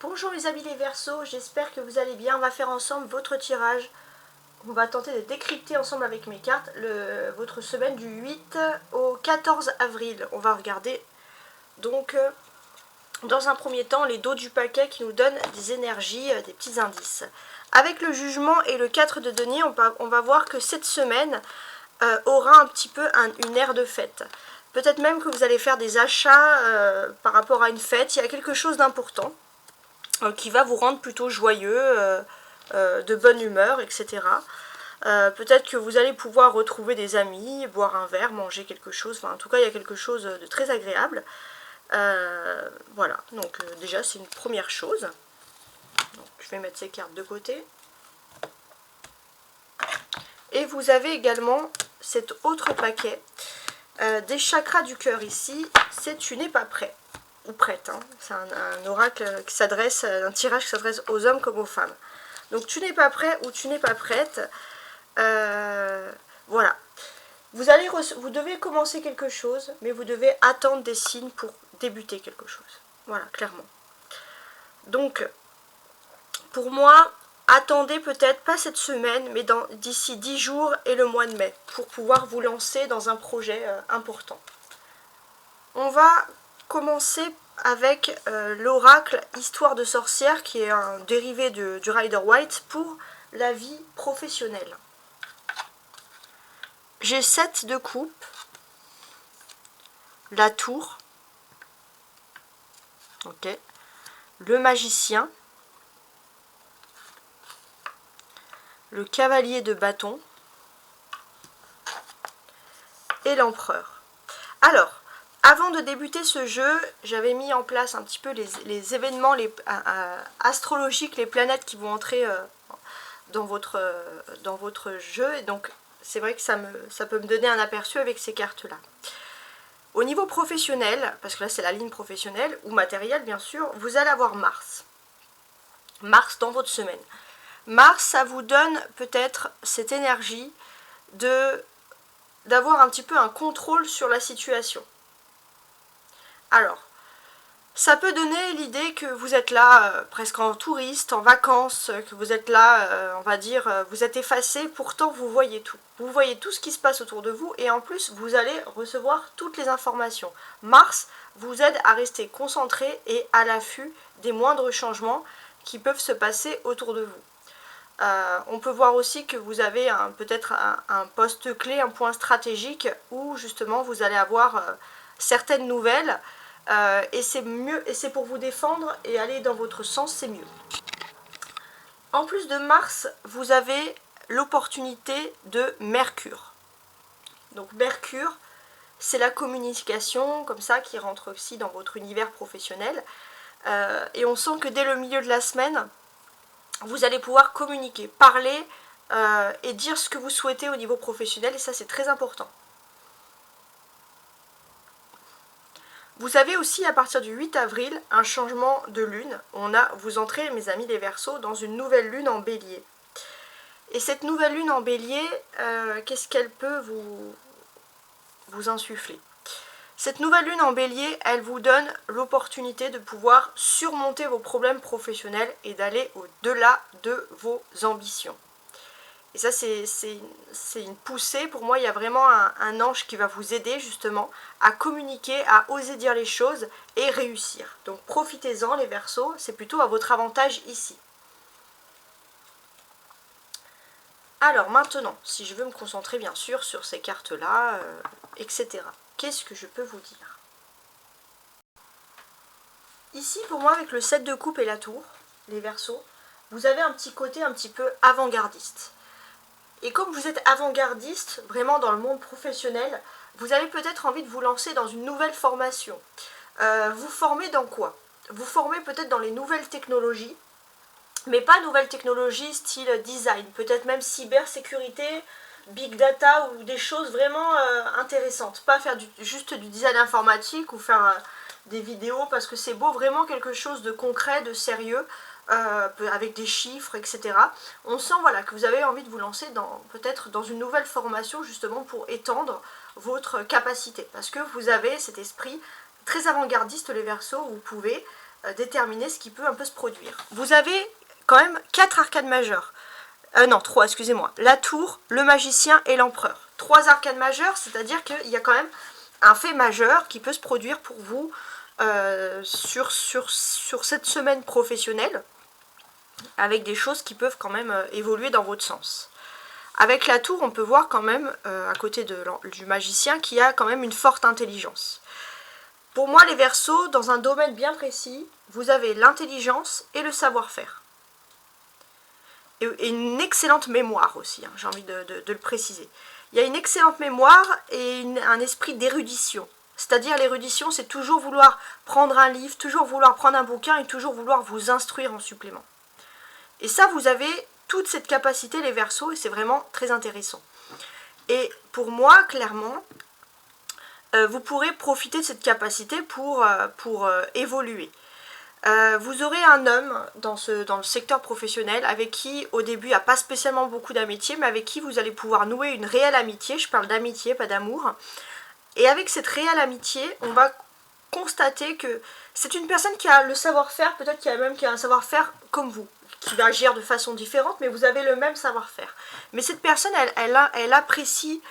Bonjour les amis les Verseaux, j'espère que vous allez bien. On va faire ensemble votre tirage. On va tenter de décrypter ensemble avec mes cartes votre semaine du 8 au 14 avril. On va regarder donc dans un premier temps les dos du paquet qui nous donnent des énergies, des petits indices. Avec le jugement et le 4 de denier, on va voir que cette semaine aura un petit peu une ère de fête. Peut-être même que vous allez faire des achats par rapport à une fête. Il y a quelque chose d'important qui va vous rendre plutôt joyeux, de bonne humeur, etc. Peut-être que vous allez pouvoir retrouver des amis, boire un verre, manger quelque chose. Enfin, en tout cas, il y a quelque chose de très agréable. Voilà, donc déjà, c'est une première chose. Donc, je vais mettre ces cartes de côté. Et vous avez également cet autre paquet des chakras du cœur ici. C'est tu n'es pas prêt ou prête. Hein. C'est un oracle qui s'adresse, un tirage qui s'adresse aux hommes comme aux femmes. Donc tu n'es pas prêt ou tu n'es pas prête. Voilà. Vous devez commencer quelque chose, mais vous devez attendre des signes pour débuter quelque chose. Voilà, clairement. Donc, pour moi, attendez peut-être pas cette semaine, mais d'ici 10 jours et le mois de mai, pour pouvoir vous lancer dans un projet important. On va commencer avec l'oracle Histoire de sorcière, qui est un dérivé du Rider-Waite pour la vie professionnelle. J'ai 7 de coupe, la tour, ok, le magicien, le cavalier de bâton et l'empereur. Alors, avant de débuter ce jeu, j'avais mis en place un petit peu les événements astrologiques, les planètes qui vont entrer dans votre jeu. Et donc, c'est vrai que ça peut me donner un aperçu avec ces cartes-là. Au niveau professionnel, parce que là c'est la ligne professionnelle, ou matérielle bien sûr, vous allez avoir Mars. Mars dans votre semaine. Mars, ça vous donne peut-être cette énergie d'avoir un petit peu un contrôle sur la situation. Alors, ça peut donner l'idée que vous êtes là presque en touriste, en vacances, que vous êtes là, on va dire, vous êtes effacé, pourtant vous voyez tout. Vous voyez tout ce qui se passe autour de vous et en plus vous allez recevoir toutes les informations. Mars vous aide à rester concentré et à l'affût des moindres changements qui peuvent se passer autour de vous. On peut voir aussi que vous avez peut-être un poste clé, un point stratégique où justement vous allez avoir certaines nouvelles. Et c'est mieux, et c'est pour vous défendre et aller dans votre sens, c'est mieux. En plus de Mars, vous avez l'opportunité de Mercure. Donc Mercure, c'est la communication, comme ça, qui rentre aussi dans votre univers professionnel. Et on sent que dès le milieu de la semaine, vous allez pouvoir communiquer, parler et dire ce que vous souhaitez au niveau professionnel, et ça c'est très important. Vous avez aussi à partir du 8 avril un changement de lune. Vous entrez, mes amis les Verseaux, dans une nouvelle lune en bélier. Et cette nouvelle lune en bélier, qu'est-ce qu'elle peut vous insuffler? Cette nouvelle lune en bélier, elle vous donne l'opportunité de pouvoir surmonter vos problèmes professionnels et d'aller au-delà de vos ambitions. Et ça, c'est une poussée. Pour moi, il y a vraiment un ange qui va vous aider justement à communiquer, à oser dire les choses et réussir. Donc profitez-en les Verseaux, c'est plutôt à votre avantage ici. Alors maintenant, si je veux me concentrer bien sûr sur ces cartes-là, etc. Qu'est-ce que je peux vous dire? Ici, pour moi, avec le 7 de coupe et la tour, les Verseaux, vous avez un petit côté un petit peu avant-gardiste. Et comme vous êtes avant-gardiste, vraiment dans le monde professionnel, vous avez peut-être envie de vous lancer dans une nouvelle formation. Vous formez dans quoi? Vous formez peut-être dans les nouvelles technologies, mais pas nouvelles technologies style design, peut-être même cybersécurité, big data ou des choses vraiment intéressantes. Pas faire juste du design informatique ou faire des vidéos parce que c'est beau, vraiment quelque chose de concret, de sérieux. Avec des chiffres, etc. On sent voilà, que vous avez envie de vous lancer peut-être dans une nouvelle formation justement pour étendre votre capacité. Parce que vous avez cet esprit très avant-gardiste les Verseaux, vous pouvez déterminer ce qui peut un peu se produire. Vous avez quand même 4 arcades majeures. Non, 3, excusez-moi. La tour, le magicien et l'empereur. 3 arcades majeures, c'est-à-dire qu'il y a quand même un fait majeur qui peut se produire pour vous sur cette semaine professionnelle, avec des choses qui peuvent quand même évoluer dans votre sens. Avec la tour, on peut voir quand même, à côté du magicien, qu'il y a quand même une forte intelligence. Pour moi, les Verseaux, dans un domaine bien précis, vous avez l'intelligence et le savoir-faire. Et une excellente mémoire aussi, hein, j'ai envie de le préciser. Il y a une excellente mémoire et un esprit d'érudition. C'est-à-dire l'érudition, c'est toujours vouloir prendre un livre, toujours vouloir prendre un bouquin et toujours vouloir vous instruire en supplément. Et ça, vous avez toute cette capacité, les Verseaux, et c'est vraiment très intéressant. Et pour moi, clairement, vous pourrez profiter de cette capacité pour évoluer. Vous aurez un homme dans le secteur professionnel avec qui au début il n'y a pas spécialement beaucoup d'amitié, mais avec qui vous allez pouvoir nouer une réelle amitié. Je parle d'amitié, pas d'amour. Et avec cette réelle amitié, on va constater que c'est une personne qui a le savoir-faire, peut-être qui a un savoir-faire comme vous, qui va agir de façon différente, mais vous avez le même savoir-faire. Mais cette personne, elle apprécie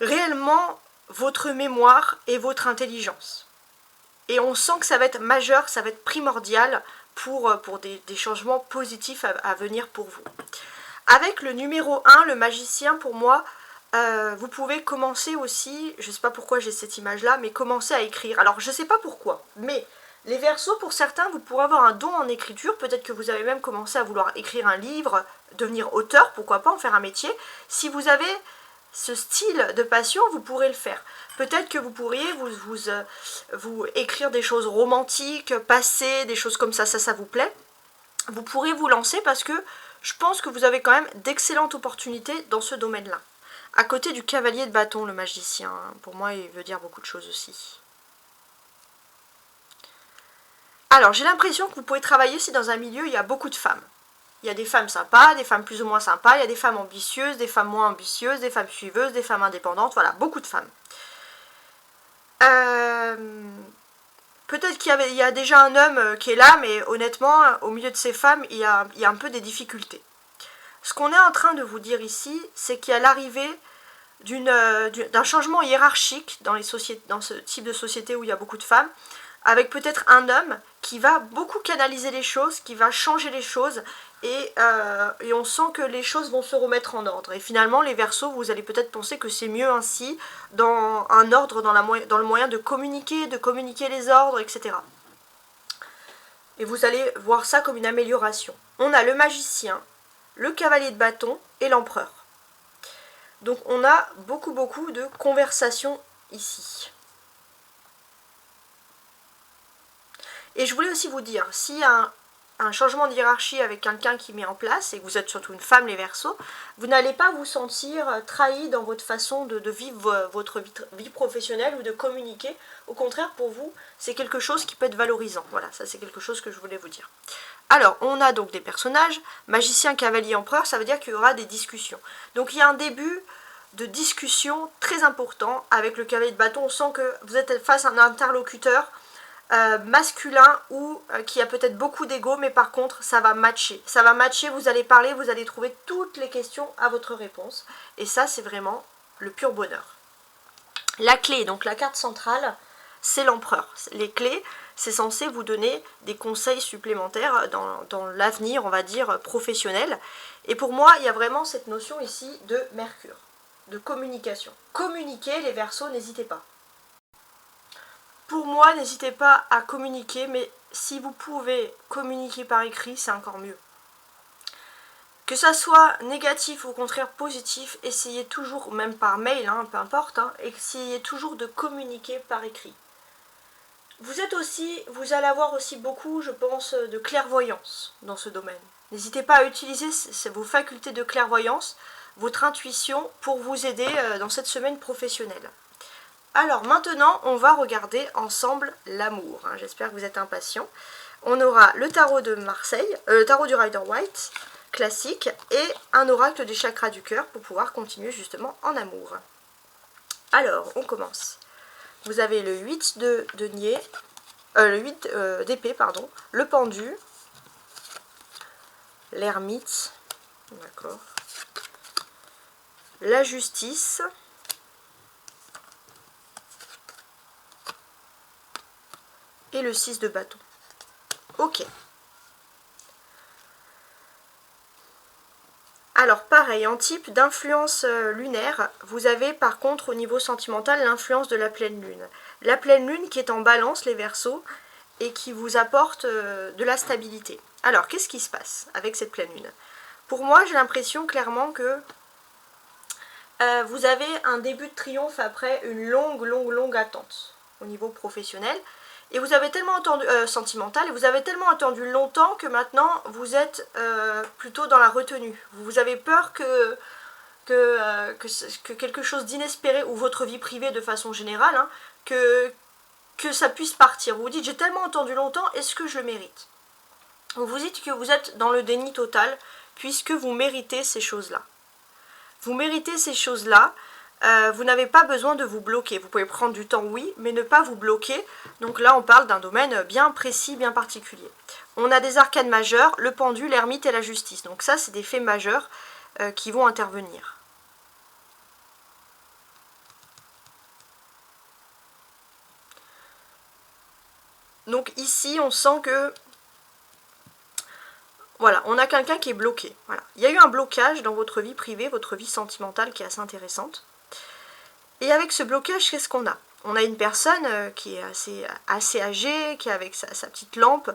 réellement votre mémoire et votre intelligence. Et on sent que ça va être majeur, ça va être primordial pour des changements positifs à venir pour vous. Avec le numéro 1, le magicien, pour moi, vous pouvez commencer aussi, je ne sais pas pourquoi j'ai cette image-là, mais commencer à écrire. Alors, je ne sais pas pourquoi, mais les Verseaux, pour certains, vous pourrez avoir un don en écriture. Peut-être que vous avez même commencé à vouloir écrire un livre, devenir auteur, pourquoi pas en faire un métier. Si vous avez ce style de passion, vous pourrez le faire. Peut-être que vous pourriez vous écrire des choses romantiques, passées, des choses comme ça vous plaît. Vous pourrez vous lancer parce que je pense que vous avez quand même d'excellentes opportunités dans ce domaine-là. À côté du cavalier de bâton, le magicien, pour moi, il veut dire beaucoup de choses aussi. Alors, j'ai l'impression que vous pouvez travailler si dans un milieu, il y a beaucoup de femmes. Il y a des femmes sympas, des femmes plus ou moins sympas, il y a des femmes ambitieuses, des femmes moins ambitieuses, des femmes suiveuses, des femmes indépendantes, voilà, beaucoup de femmes. Peut-être qu'il y a déjà un homme qui est là, mais honnêtement, au milieu de ces femmes, il y a un peu des difficultés. Ce qu'on est en train de vous dire ici, c'est qu'il y a l'arrivée d'un changement hiérarchique dans ce type de société où il y a beaucoup de femmes, avec peut-être un homme qui va beaucoup canaliser les choses, qui va changer les choses, et on sent que les choses vont se remettre en ordre. Et finalement, les Verseaux, vous allez peut-être penser que c'est mieux ainsi, dans un ordre, dans le moyen de communiquer les ordres, etc. Et vous allez voir ça comme une amélioration. On a le magicien, le cavalier de bâton et l'empereur. Donc on a beaucoup de conversations ici. Et je voulais aussi vous dire, s'il y a un changement de hiérarchie avec quelqu'un qui met en place, et que vous êtes surtout une femme, les Verseaux, vous n'allez pas vous sentir trahi dans votre façon de vivre votre vie professionnelle ou de communiquer. Au contraire, pour vous, c'est quelque chose qui peut être valorisant. Voilà, ça c'est quelque chose que je voulais vous dire. Alors, on a donc des personnages, magicien, cavalier, empereur, ça veut dire qu'il y aura des discussions. Donc il y a un début de discussion très important avec le cavalier de bâton. On sent que vous êtes face à un interlocuteur masculin ou qui a peut-être beaucoup d'ego, mais par contre ça va matcher. Ça va matcher, vous allez parler, vous allez trouver toutes les questions à votre réponse. Et ça, c'est vraiment le pur bonheur. La clé, donc la carte centrale, c'est l'empereur. Les clés, c'est censé vous donner des conseils supplémentaires dans l'avenir, on va dire, professionnel. Et pour moi, il y a vraiment cette notion ici de Mercure, de communication. Communiquer, les Verseaux, n'hésitez pas. Pour moi, n'hésitez pas à communiquer, mais si vous pouvez communiquer par écrit, c'est encore mieux. Que ça soit négatif ou au contraire positif, essayez toujours, même par mail, hein, peu importe, hein, essayez toujours de communiquer par écrit. Vous allez avoir aussi beaucoup, je pense, de clairvoyance dans ce domaine. N'hésitez pas à utiliser vos facultés de clairvoyance, votre intuition pour vous aider dans cette semaine professionnelle. Alors maintenant, on va regarder ensemble l'amour. Hein. J'espère que vous êtes impatients. On aura le tarot de Marseille, le tarot du Rider-Waite, classique, et un oracle des chakras du cœur pour pouvoir continuer justement en amour. Alors, on commence. Vous avez le 8 de denier, le 8 d'épée, pardon, le pendu, l'ermite, d'accord, la justice, et le 6 de bâton. Ok. Alors pareil, en type d'influence lunaire, vous avez par contre au niveau sentimental l'influence de la pleine lune. La pleine lune qui est en balance, les Verseaux, et qui vous apporte de la stabilité. Alors qu'est-ce qui se passe avec cette pleine lune? Pour moi, j'ai l'impression clairement que vous avez un début de triomphe après une longue attente au niveau professionnel. Et vous avez tellement attendu, sentimental, et vous avez tellement attendu longtemps que maintenant vous êtes plutôt dans la retenue. Vous avez peur que quelque chose d'inespéré, ou votre vie privée de façon générale, hein, que ça puisse partir. Vous vous dites, j'ai tellement attendu longtemps, est-ce que je le mérite? Vous vous dites que vous êtes dans le déni total, puisque vous méritez ces choses-là. Vous méritez ces choses-là. Vous n'avez pas besoin de vous bloquer. Vous pouvez prendre du temps, oui, mais ne pas vous bloquer. Donc là, on parle d'un domaine bien précis, bien particulier. On a des arcanes majeures, le pendu, l'ermite et la justice. Donc ça, c'est des faits majeurs qui vont intervenir. Donc ici, on sent que... Voilà, on a quelqu'un qui est bloqué. Voilà. Il y a eu un blocage dans votre vie privée, votre vie sentimentale qui est assez intéressante. Et avec ce blocage, qu'est-ce qu'on a? On a une personne qui est assez âgée, qui est avec sa petite lampe.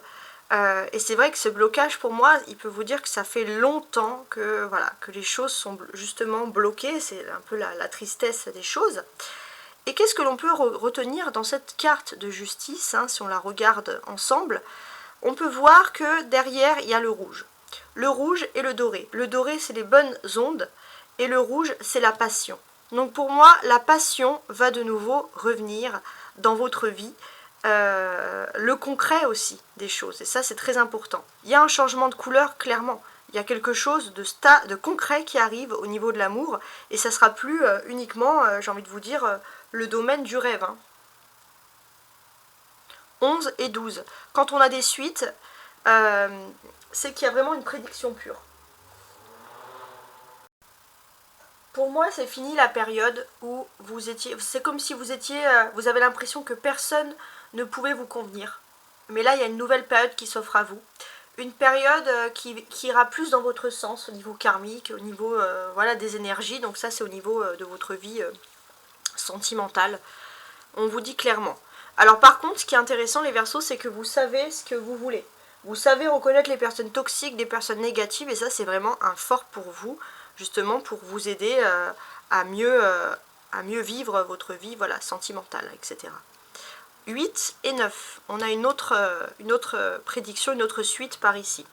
Et c'est vrai que ce blocage, pour moi, il peut vous dire que ça fait longtemps que, voilà, que les choses sont justement bloquées. C'est un peu la tristesse des choses. Et qu'est-ce que l'on peut retenir dans cette carte de justice, hein, si on la regarde ensemble? On peut voir que derrière, il y a le rouge. Le rouge et le doré. Le doré, c'est les bonnes ondes. Et le rouge, c'est la passion. Donc pour moi, la passion va de nouveau revenir dans votre vie. Le concret aussi des choses. Et ça, c'est très important. Il y a un changement de couleur, clairement. Il y a quelque chose de concret qui arrive au niveau de l'amour. Et ça ne sera plus uniquement, j'ai envie de vous dire, le domaine du rêve. Hein. 11 et 12. Quand on a des suites, c'est qu'il y a vraiment une prédiction pure. Pour moi, c'est fini la période où vous étiez... C'est comme si vous avez l'impression que personne ne pouvait vous convenir. Mais là, il y a une nouvelle période qui s'offre à vous. Une période qui ira plus dans votre sens, au niveau karmique, au niveau voilà, des énergies. Donc ça, c'est au niveau de votre vie sentimentale. On vous dit clairement. Alors par contre, ce qui est intéressant, les Verseaux, c'est que vous savez ce que vous voulez. Vous savez reconnaître les personnes toxiques des personnes négatives. Et ça, c'est vraiment un fort pour vous. Justement pour vous aider à mieux vivre votre vie, voilà, sentimentale, etc. 8 et 9, on a une autre prédiction, une autre suite par ici.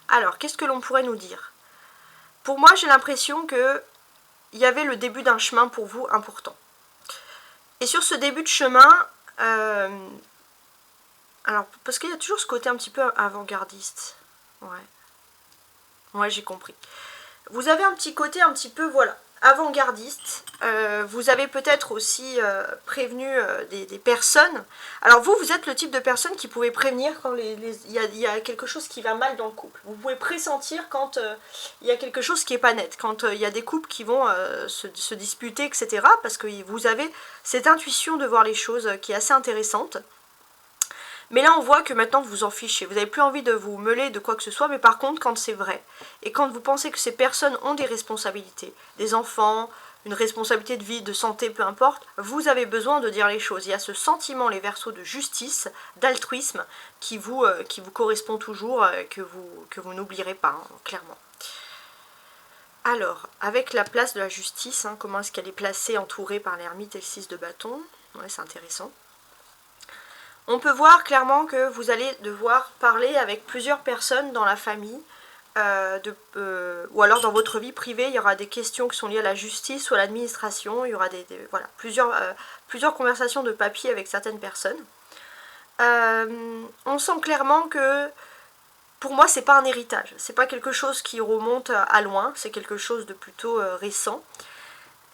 Alors, qu'est-ce que l'on pourrait nous dire? Pour moi, j'ai l'impression qu'il y avait le début d'un chemin pour vous important. Et sur ce début de chemin, alors, parce qu'il y a toujours ce côté un petit peu avant-gardiste. Ouais, j'ai compris. Vous avez un petit côté un petit peu, voilà, avant-gardiste. Vous avez peut-être aussi prévenu des personnes. Alors vous êtes le type de personne qui pouvait prévenir quand il y a quelque chose qui va mal dans le couple. Vous pouvez pressentir quand il y a quelque chose qui n'est pas net, quand il y a des couples qui vont se disputer, etc. Parce que vous avez cette intuition de voir les choses qui est assez intéressante. Mais là, on voit que maintenant, vous en fichez. Vous n'avez plus envie de vous mêler de quoi que ce soit. Mais par contre, quand c'est vrai, et quand vous pensez que ces personnes ont des responsabilités, des enfants, une responsabilité de vie, de santé, peu importe, vous avez besoin de dire les choses. Il y a ce sentiment, les Verseaux, de justice, d'altruisme, qui vous correspond toujours, que vous n'oublierez pas, hein, clairement. Alors, avec la place de la justice, hein, comment est-ce qu'elle est placée, entourée par l'ermite et le 6 de bâton? Ouais, c'est intéressant. On peut voir clairement que vous allez devoir parler avec plusieurs personnes dans la famille, ou alors dans votre vie privée, il y aura des questions qui sont liées à la justice ou à l'administration, il y aura voilà, plusieurs conversations de papier avec certaines personnes. On sent clairement que, pour moi, c'est pas un héritage, c'est pas quelque chose qui remonte à loin, c'est quelque chose de plutôt récent.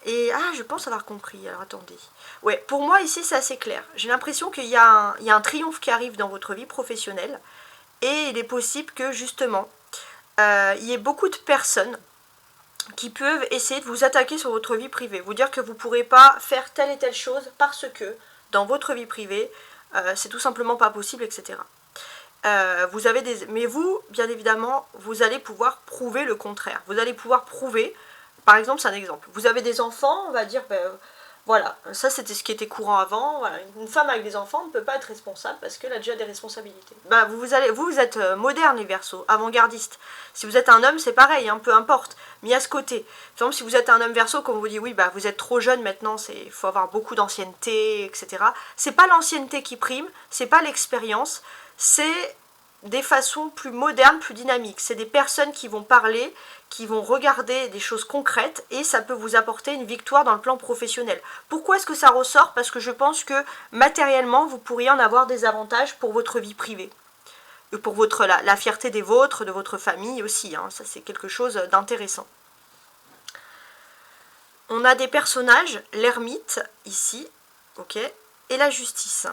Et ah, je pense avoir compris, alors attendez. Ouais, pour moi ici c'est assez clair. J'ai l'impression qu'il y a un triomphe qui arrive dans votre vie professionnelle. Et il est possible que justement, il y ait beaucoup de personnes qui peuvent essayer de vous attaquer sur votre vie privée. Vous dire que vous ne pourrez pas faire telle et telle chose parce que dans votre vie privée, c'est tout simplement pas possible, etc. Vous avez mais vous, bien évidemment, vous allez pouvoir prouver le contraire. Vous allez pouvoir prouver, par exemple, c'est un exemple. Vous avez des enfants, on va dire, ben, voilà, ça c'était ce qui était courant avant. Voilà. Une femme avec des enfants ne peut pas être responsable parce qu'elle a déjà des responsabilités. Ben, vous êtes moderne les Verseaux, avant-gardiste. Si vous êtes un homme, c'est pareil, hein, peu importe. Mis à ce côté. Par exemple, si vous êtes un homme Verseau, comme on vous dit, oui, bah, vous êtes trop jeune maintenant, il faut avoir beaucoup d'ancienneté, etc. C'est pas l'ancienneté qui prime, c'est pas l'expérience, c'est des façons plus modernes, plus dynamiques. C'est des personnes qui vont parler, qui vont regarder des choses concrètes et ça peut vous apporter une victoire dans le plan professionnel. Pourquoi est-ce que ça ressort? Parce que je pense que matériellement, vous pourriez en avoir des avantages pour votre vie privée. Et pour la fierté des vôtres, de votre famille aussi. Hein. Ça, c'est quelque chose d'intéressant. On a des personnages, l'ermite, ici, ok, et la justice.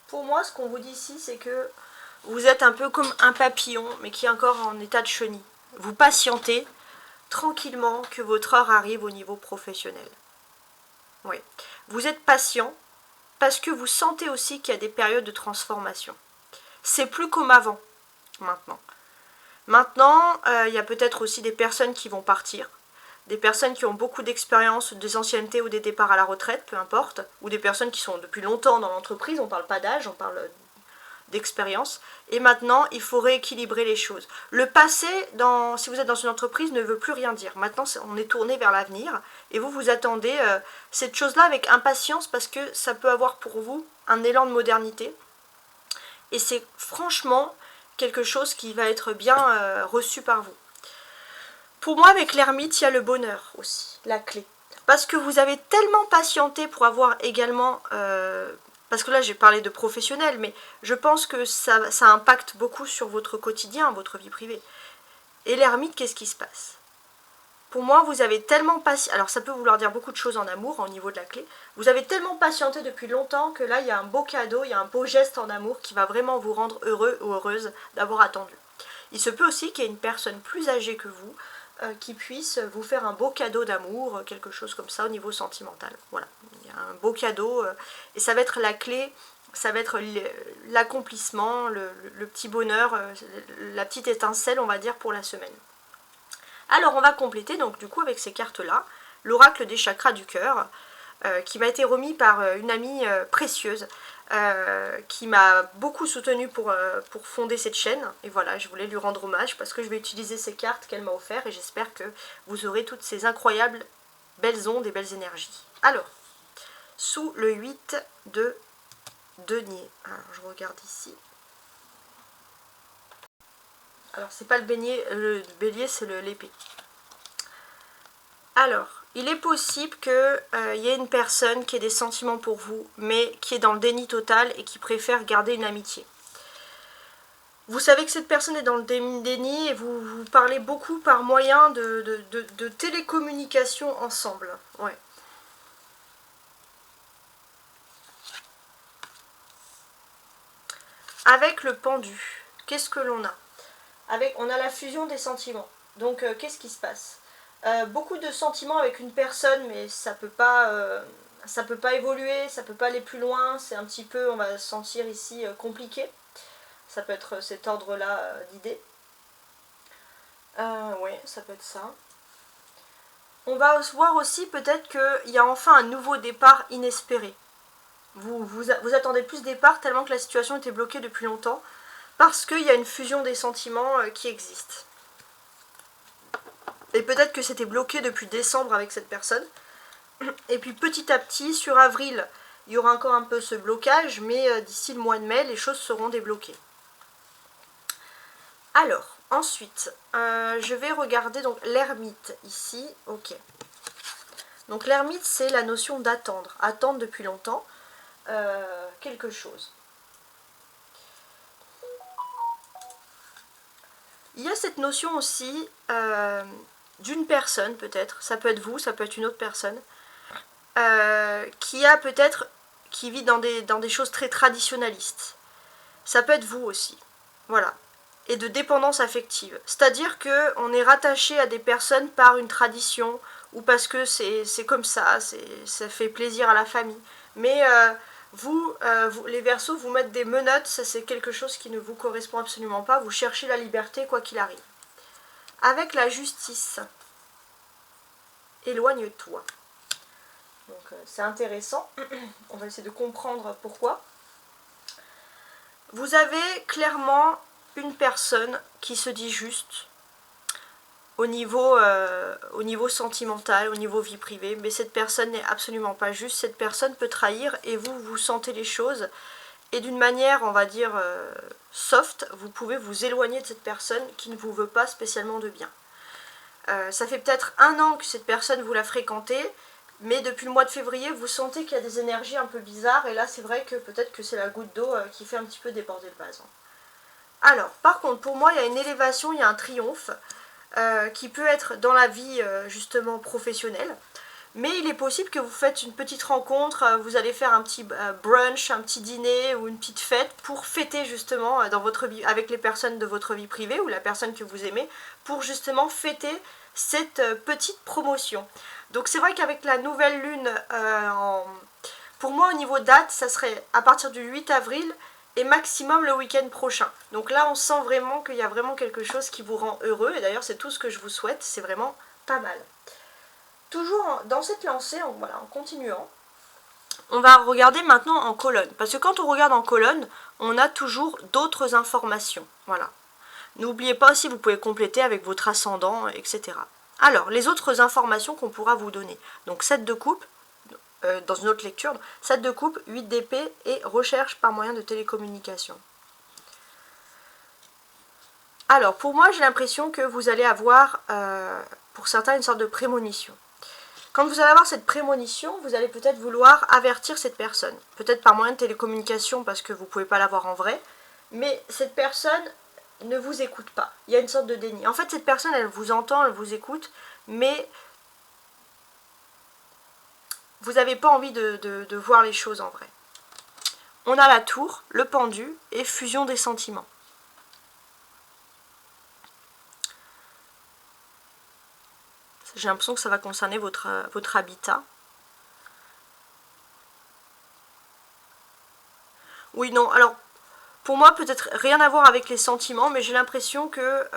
Pour moi, ce qu'on vous dit ici, c'est que vous êtes un peu comme un papillon, mais qui est encore en état de chenille. Vous patientez tranquillement que votre heure arrive au niveau professionnel. Oui. Vous êtes patient parce que vous sentez aussi qu'il y a des périodes de transformation. C'est plus comme avant, maintenant. Maintenant, il y a peut-être aussi des personnes qui vont partir, des personnes qui ont beaucoup d'expérience, des anciennetés ou des départs à la retraite, peu importe, ou des personnes qui sont depuis longtemps dans l'entreprise, on ne parle pas d'âge, on parle d'expérience, et maintenant il faut rééquilibrer les choses. Le passé, si vous êtes dans une entreprise, ne veut plus rien dire. Maintenant on est tourné vers l'avenir, et vous attendez cette chose-là avec impatience, parce que ça peut avoir pour vous un élan de modernité, et c'est franchement quelque chose qui va être bien reçu par vous. Pour moi, avec l'ermite, il y a le bonheur aussi, la clé. Parce que vous avez tellement patienté pour avoir également... parce que là, j'ai parlé de professionnel, mais je pense que ça impacte beaucoup sur votre quotidien, votre vie privée. Et l'ermite, qu'est-ce qui se passe? Pour moi, vous avez tellement patienté... Alors, ça peut vouloir dire beaucoup de choses en amour, au niveau de la clé. Vous avez tellement patienté depuis longtemps que là, il y a un beau cadeau, il y a un beau geste en amour qui va vraiment vous rendre heureux ou heureuse d'avoir attendu. Il se peut aussi qu'il y ait une personne plus âgée que vous qui puisse vous faire un beau cadeau d'amour, quelque chose comme ça au niveau sentimental. Voilà, il y a un beau cadeau et ça va être la clé, ça va être l'accomplissement, le petit bonheur, la petite étincelle, on va dire, pour la semaine. Alors on va compléter donc du coup avec ces cartes-là, l'oracle des chakras du cœur, qui m'a été remis par une amie précieuse, qui m'a beaucoup soutenue pour fonder cette chaîne. Et voilà, je voulais lui rendre hommage parce que je vais utiliser ces cartes qu'elle m'a offertes et j'espère que vous aurez toutes ces incroyables belles ondes et belles énergies. Alors, sous le 8 de denier, alors je regarde ici. Alors, c'est pas le bélier, c'est l'épée. Alors, il est possible qu'il y ait une personne qui ait des sentiments pour vous, mais qui est dans le déni total et qui préfère garder une amitié. Vous savez que cette personne est dans le déni et vous parlez beaucoup par moyen de télécommunication ensemble. Ouais. Avec le pendu, qu'est-ce que l'on a? On a la fusion des sentiments. Donc, qu'est-ce qui se passe? Beaucoup de sentiments avec une personne, mais ça peut pas évoluer, ça peut pas aller plus loin, c'est un petit peu, on va se sentir ici compliqué. Ça peut être cet ordre-là d'idées. Oui, ça peut être ça. On va voir aussi peut-être qu'il y a enfin un nouveau départ inespéré. Vous attendez plus départ tellement que la situation était bloquée depuis longtemps, parce qu'il y a une fusion des sentiments qui existe. Et peut-être que c'était bloqué depuis décembre avec cette personne. Et puis petit à petit, sur avril, il y aura encore un peu ce blocage, mais d'ici le mois de mai, les choses seront débloquées. Alors, ensuite, je vais regarder donc l'ermite ici. Ok. Donc l'ermite, c'est la notion d'attendre. Attendre depuis longtemps quelque chose. Il y a cette notion aussi d'une personne peut-être, ça peut être vous, ça peut être une autre personne, qui vit dans des choses très traditionnalistes. Ça peut être vous aussi, voilà. Et de dépendance affective. C'est-à-dire qu'on est rattaché à des personnes par une tradition ou parce que c'est comme ça, ça fait plaisir à la famille. Mais vous, les Verseaux, vous mettre des menottes, ça c'est quelque chose qui ne vous correspond absolument pas. Vous cherchez la liberté quoi qu'il arrive. Avec la justice, éloigne-toi. Donc c'est intéressant. On va essayer de comprendre pourquoi. Vous avez clairement une personne qui se dit juste au niveau sentimental, au niveau vie privée, mais cette personne n'est absolument pas juste. Cette personne peut trahir et vous sentez les choses. Et d'une manière, on va dire, soft, vous pouvez vous éloigner de cette personne qui ne vous veut pas spécialement de bien. Ça fait peut-être 1 an que cette personne vous la fréquentez, mais depuis le mois de février, vous sentez qu'il y a des énergies un peu bizarres, et là c'est vrai que peut-être que c'est la goutte d'eau qui fait un petit peu déborder le vase. Alors, par contre, pour moi, il y a une élévation, il y a un triomphe, qui peut être dans la vie justement professionnelle, mais il est possible que vous faites une petite rencontre, vous allez faire un petit brunch, un petit dîner ou une petite fête pour fêter justement dans votre vie, avec les personnes de votre vie privée ou la personne que vous aimez, pour justement fêter cette petite promotion. Donc c'est vrai qu'avec la nouvelle lune, pour moi au niveau date, ça serait à partir du 8 avril et maximum le week-end prochain. Donc là on sent vraiment qu'il y a vraiment quelque chose qui vous rend heureux, et d'ailleurs c'est tout ce que je vous souhaite, c'est vraiment pas mal. Toujours dans cette lancée, voilà, en continuant, on va regarder maintenant en colonne. Parce que quand on regarde en colonne, on a toujours d'autres informations. Voilà. N'oubliez pas aussi, vous pouvez compléter avec votre ascendant, etc. Alors, les autres informations qu'on pourra vous donner. Donc 7 de coupe, dans une autre lecture, 7 de coupe, 8 d'épée et recherche par moyen de télécommunication. Alors, pour moi, j'ai l'impression que vous allez avoir, pour certains, une sorte de prémonition. Quand vous allez avoir cette prémonition, vous allez peut-être vouloir avertir cette personne. Peut-être par moyen de télécommunication parce que vous ne pouvez pas la voir en vrai. Mais cette personne ne vous écoute pas. Il y a une sorte de déni. En fait, cette personne, elle vous entend, elle vous écoute, mais vous n'avez pas envie de voir les choses en vrai. On a la tour, le pendu et fusion des sentiments. J'ai l'impression que ça va concerner votre habitat. Oui, non, alors, pour moi, peut-être rien à voir avec les sentiments, mais j'ai l'impression que...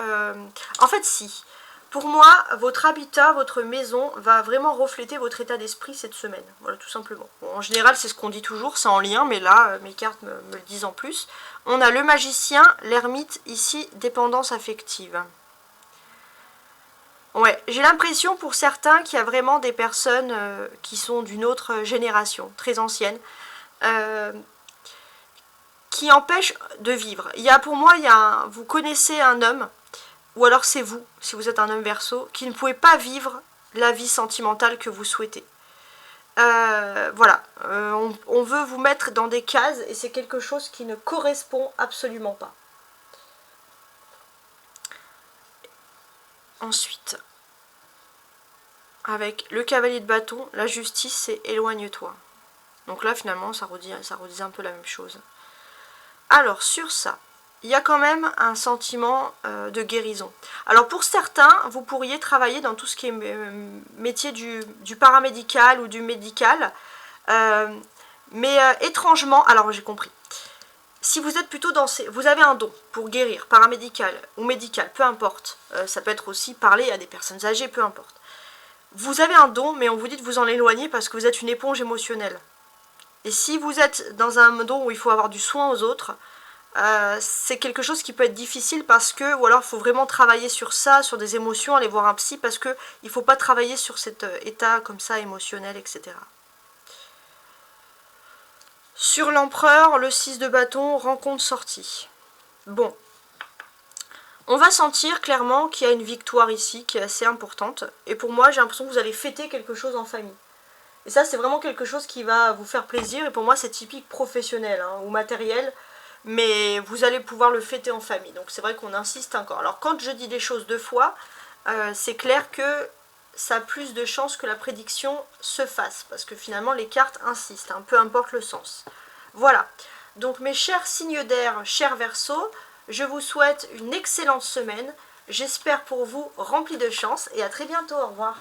en fait, si. Pour moi, votre habitat, votre maison, va vraiment refléter votre état d'esprit cette semaine. Voilà, tout simplement. Bon, en général, c'est ce qu'on dit toujours, c'est en lien, mais là, mes cartes me le disent en plus. On a le magicien, l'ermite, ici, dépendance affective. Ouais, j'ai l'impression pour certains qu'il y a vraiment des personnes qui sont d'une autre génération, très ancienne, qui empêchent de vivre. Pour moi, vous connaissez un homme, ou alors c'est vous, si vous êtes un homme Verseau, qui ne pouvez pas vivre la vie sentimentale que vous souhaitez. Voilà, on veut vous mettre dans des cases et c'est quelque chose qui ne correspond absolument pas. Ensuite, avec le cavalier de bâton, la justice, c'est éloigne-toi. Donc là, finalement, ça redit un peu la même chose. Alors, sur ça, il y a quand même un sentiment de guérison. Alors, pour certains, vous pourriez travailler dans tout ce qui est métier du paramédical ou du médical. Mais étrangement, alors j'ai compris. Si vous êtes plutôt vous avez un don pour guérir, paramédical ou médical, peu importe. Ça peut être aussi parler à des personnes âgées, peu importe. Vous avez un don, mais on vous dit de vous en éloigner parce que vous êtes une éponge émotionnelle. Et si vous êtes dans un don où il faut avoir du soin aux autres, c'est quelque chose qui peut être difficile parce que, ou alors il faut vraiment travailler sur ça, sur des émotions, aller voir un psy parce que il ne faut pas travailler sur cet état comme ça émotionnel, etc. Sur l'empereur, le 6 de bâton, rencontre sortie. Bon. On va sentir clairement qu'il y a une victoire ici qui est assez importante. Et pour moi, j'ai l'impression que vous allez fêter quelque chose en famille. Et ça, c'est vraiment quelque chose qui va vous faire plaisir. Et pour moi, c'est typique professionnel ou matériel. mais vous allez pouvoir le fêter en famille. Donc c'est vrai qu'on insiste encore. Alors quand je dis des choses 2 fois, c'est clair que ça a plus de chances que la prédiction se fasse, parce que finalement les cartes insistent, hein, peu importe le sens. Voilà, donc mes chers signes d'air, chers Verseaux, je vous souhaite une excellente semaine, j'espère pour vous remplie de chance, et à très bientôt, au revoir.